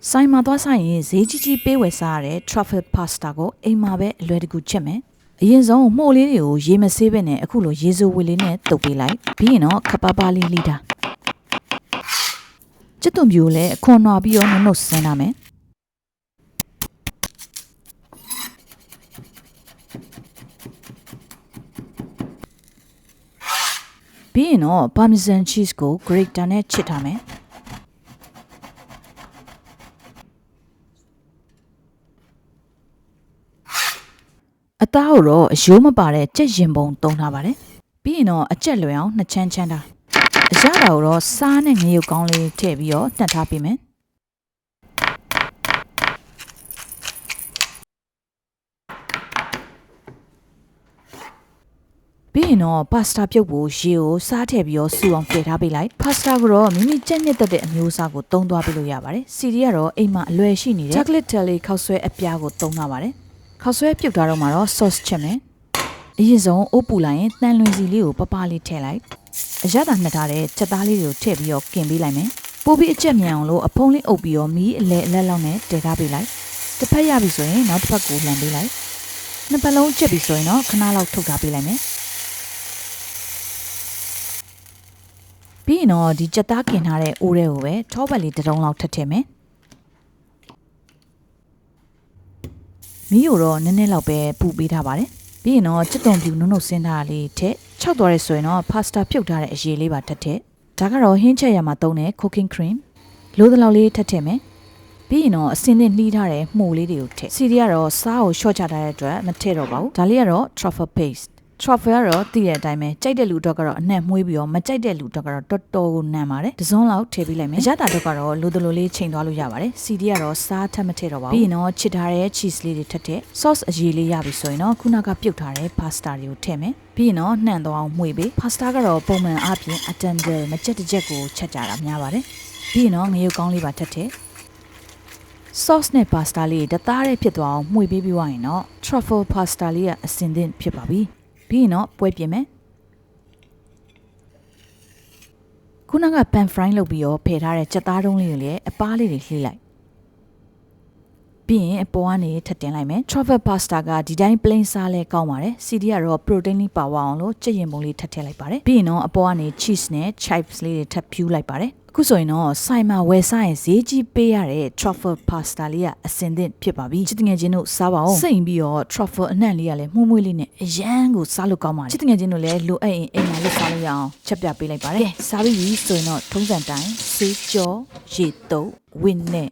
ဆိုင်မှာသွားဆိုင်ရင်ဈေးကြီးကြီးပေးဝယ်စားရတဲ့ truffle pasta ကိုအိမ်မှာပဲအလွယ်တကူချက်မယ်။အရင်ဆုံးမှုန့်လေးတွေကိုရေမဆေးပဲနဲ့အခုလိုရေစိုးဝေလေးနဲ့တုပ်ပေးလိုက်။ပြီးရင်တော့ခပ်ပါးပါးလေးလှီးတာ။ကျက်သွန်ပြူလည်းအခွန်နွားပြီးတော့နှုတ်ဆင်းထားမယ်။ပြီးရင်တော့ parmesan cheese ကို grater နဲ့ချစ်ထားမယ်။အသားကိုတော့အယိုးမပါတဲ့ကြက်ရင်ပုံသုံးထားပါတယ်။ပြီးရင်တော့အကြက်လွယ်အောင်နှစ်ချမ်းချမ်းထား။အရသာကိုတော့စားနဲ့ငရုတ်ကောင်းလေးထည့်ပြီးတော့နှက်ထားပေးမယ်။ပြီးရင်တော့ပါစတာပြုတ်ဖို့ရေကိုစားထည့်ပြီးတော့စူအောင်ထည့်ထားပေးလိုက်။ပါစတာကိုတော့မိမိကြက်ညစ်တဲ့အမျိုးအစားကိုသုံးသွားပေးလို့ရပါတယ်။စီဒီကတော့အိမ်မှာအလွယ်ရှိနေတဲ့ chocolate jelly ခောက်ဆွဲအပြားကိုသုံးထားပါတယ်။ခောက်ဆွဲပြုတ်ထားတော့မှတော့ sauce ချက်မယ်။အရင်ဆုံးအိုးပူလိုက်ရင်တန်လွင်စီလေးကိုပပလေးထည့်လိုက်။အရသာနှစ်ထားတဲ့ချက်သားလေးတွေကိုထည့်ပြီးတော့ကင်ပေးလိုက်မယ်။ပိုးပြီးအကျက်မြန်အောင်လို့အဖုံးလေးအုပ်ပြီးတော့မီးအလဲအလက်လောက်နဲ့တည်ထားပေးလိုက်။တစ်ဖက်ရပြီဆိုရင်နောက်တစ်ဖက်ကိုလှန်ပေးလိုက်။နှစ်ပတ်လုံးချက်ပြီဆိုရင်တော့ခဏလောက်ထုတ်ထားပေးလိုက်မယ်။ပြီးရင်တော့ဒီချက်သားကင်ထားတဲ့အိုးတွေကိုပဲထောပတ်လေးတစ်တုံးလောက်ထည့်ထည့်မယ်။မီးကိုတော့နည်းနည်းလောက်ပဲပူပေးထားပါတယ်။ပြီးရင်တော့ကြက်သွန်ပြူနှုတ်ဆင်းထားတာလေးထည့်ခြောက်သွားရဲဆိုရင်တော့ pasta ဖြုတ်ထားတဲ့အရည်လေးပါထည့်ထည့်။ဒါကတော့ဟင်းချက်ရမှာသုံးတဲ့ cooking cream လိုသလောက်လေးထည့်ထည့်မယ်။ပြီးရင်တော့အစင်းသင်းနှီးထားတဲ့မှုလေးတွေကိုထည့်။စီဒီကတော့စားကိုရှော့ချထားတဲ့အတွက်မထည့်တော့ပါဘူး။ဒါလေးကတော့ truffle paste truffle ကတော့တည်တဲ့အတိုင်းပဲကြိုက်တဲ့လူတော့ကတော့အနှံ့မှုေးပြီးတော့မကြိုက်တဲ့လူတော့ကတော့တော်တော်ကိုနံပါတယ်။တစ်စုံလောက်ထည့်ပေးလိုက်မယ်။အရသာတော့ကတော့လိုသလိုလေးချိန်သွားလို့ရပါတယ်။စီဒီကတော့စားထပ်မထည့်တော့ပါဘူး။ပြီးရင်တော့ချစ်ထားတဲ့ cheese လေးတွေထည့်ထည့် sauce အရည်လေးရပြီဆိုရင်တော့ခုနကပြုတ်ထားတဲ့ pasta တွေကိုထည့်မယ်။ပြီးရင်တော့နှံ့သွားအောင်မှုေးပေး pasta ကတော့ပုံမှန်အားဖြင့် attendal မကြက်တစ်ချက်ကိုချက်ကြတာများပါတယ်။ပြီးရင်တော့ငရုတ်ကောင်းလေးပါထည့်ထည့်sauce နဲ့ pasta လေးတသားလေးဖြစ်သွားအောင်မှုေးပေးပြီးွားရင်တော့ truffle pasta လေးကအစင်သင့်ဖြစ်ပါပြီ။ပြီးရင်တော့ပွဲပြင်မယ်ခုနက pan fry လုပ်ပြီးတော့ဖယ်ထားတဲ့ကြက်သားတုံးလေးတွေလည်းအပားလေးတွေလှေးလိုက်ပြီးရင်အပေါ်ကနေထပ်တင်လိုက်မယ် truffle pasta ကဒီတိုင်း plain စားလဲကောင်းပါတယ်စီဒီကတော့ protein လေးပါဝအောင်လို့ကြက်ရင်ပုံလေးထပ်ထည့်လိုက်ပါတယ်ပြီးရင်တော့အပေါ်ကနေ cheese နဲ့ chives လေးတွေထပ်ဖြူးလိုက်ပါတယ်အခုဆိုရင်တော့ဆိုင်မှာဝယ်စားရင်ဈေးကြီးပေးရတဲ့ truffle pasta လေးကအစင်သင့်ဖြစ်ပါပြီချစ်တငယ်ချင်းတို့စားပါအောင်စိတ်ပြီးတော့ truffle အနှံ့လေးကလည်းမှုမွေးလေးနဲ့အရန်ကိုစားလို့ကောင်းပါတယ်ချစ်တငယ်ချင်းတို့လည်းလိုအပ်ရင်အိမ်မှာလုပ်စားလို့ရအောင်ချက်ပြပေးလိုက်ပါတယ်စားပြီးပြီဆိုရင်တော့ထုံးစံတိုင်းဆေးကြောရေတုပ်ဝင်းနဲ့